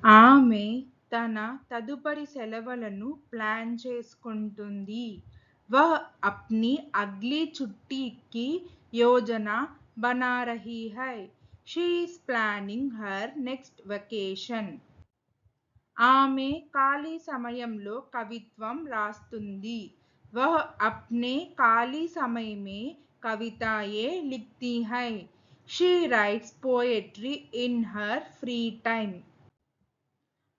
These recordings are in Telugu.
ఆమె తన తదుపరి సెలవులను ప్లాన్ చేసుకుంటుంది. వహ్ అప్నీ అగ్లీ చుట్టీ కి యోజన బనా రహీ హై. She is planning her next vacation. ఆమె ఖాళీ సమయంలో కవిత్వం రాస్తుంది. వహ్ అప్నే ఖాళీ సమయ మే కవితాయే లిఖ్తీ హై. She writes poetry in her free time.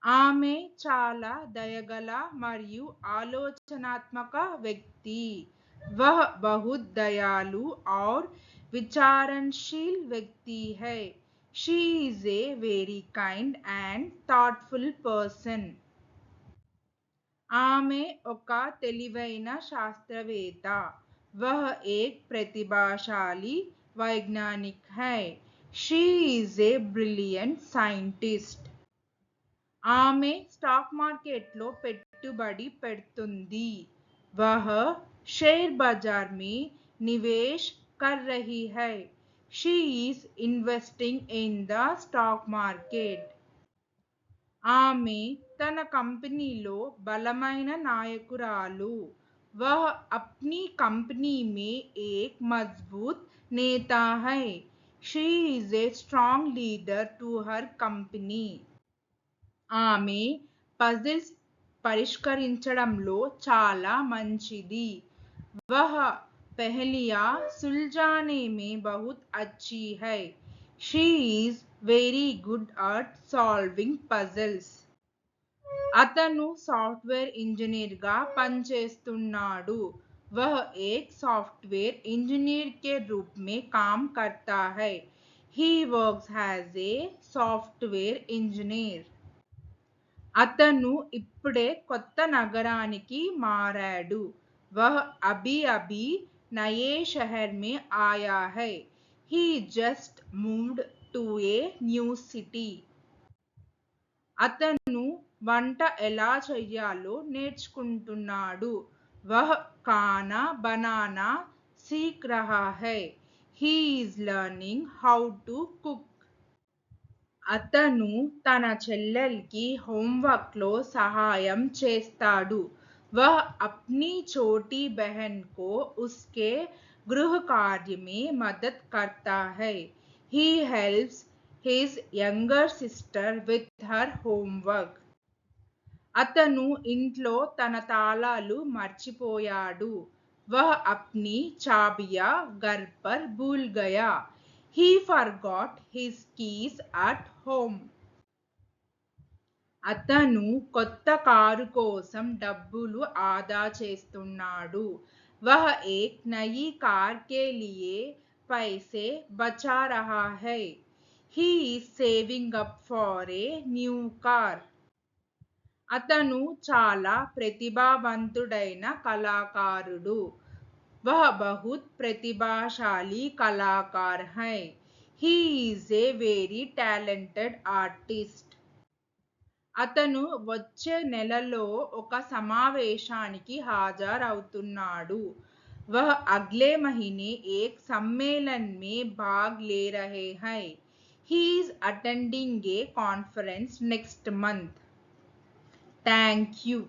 ఆమె చాలా దయగల మరియు ఆలోచనాత్మక వ్యక్తి. వహ్ బహుత్ దయాలు ఔర్ విచారణశీల్ వ్యక్తి హై. She is a very kind and thoughtful person. ఆమె ఒక తెలివైన శాస్త్రవేత్త. వహ్ ఏక్ ప్రతిభాశాలి వైజ్ఞానిక్ హై. She is a brilliant scientist. ఆమె స్టాక్ మార్కెట్లో పెట్టుబడి పెడుతుంది. వహ్ షేర్ బజార్ మే నివేశ్ కర్ రహీ హై. She is investing in the stock market. ఆమె తన కంపెనీలో బలమైన నాయకురాలు. వహ్ అప్నీ కంపెనీ మే ఏక్ మజబూత్ నేతా హై. She is a strong leader to her company. ఆమె పజిల్స్ పరిష్కరించడంలో చాలా మంచిది. వహ్ పహెలియా సుల్జానే మే బహుత్ అచ్చీ హై. She is very good at solving puzzles. అతను సాఫ్ట్వేర్ ఇంజనీర్ గా పనిచేస్తున్నాడు. వహ్ ఏక్ సాఫ్ట్వేర్ ఇంజనీర్ కే రూప్ మే కామ్ కర్తా హై. He works as a software engineer. అతను ఇప్పుడే కొత్త నగరానికి మారాడు. వహ్ అభీ అభీ నయే షహర్ మే ఆయా హై. He just moved to a new city. అతను వంట ఎలా చెయ్యాలో నేర్చుకుంటున్నాడు. వహ్ ఖానా బనానా సీఖ్ రహా హై. He is learning how to cook. అతను తన చెల్లెలికి హోంవర్క్ లో సహాయం చేస్తాడు. వహ్ అప్నీ చోటీ బహన్ కో ఉస్కే గృహ కార్య మే మదద్ కర్తా హై. He helps his younger sister with her homework. అతను ఇంట్లో తన తాళాలు మర్చిపోయాడు. వహ్ అప్నీ చాబియా ఘర్ పర్ భూల్ గయా. He forgot his keys at home. అతను కొత్త కారు కోసం డబ్బులు ఆదా చేస్తున్నాడు. వహ్ ఏక్ నయీ కార్ కే లియే పైసే బచా రహా హై. He is saving up for a new car. అతను చాలా ప్రతిభావంతుడైన కళాకారుడు. వహ్ బహుత్ ప్రతిభాశాలి కళాకార్ హై. He is a very talented artist. అతను వచ్చే నెలలో ఒక సమావేశానికి హాజరవుతున్నాడు. వహ్ అగ్లే మహీనే ఏక్ సమ్మేళన్ మే భాగ్ లే రహే హై. He is attending a conference next month. Thank you.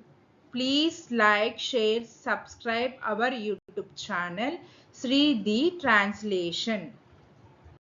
Please like, share, subscribe our YouTube channel Sri the Translation.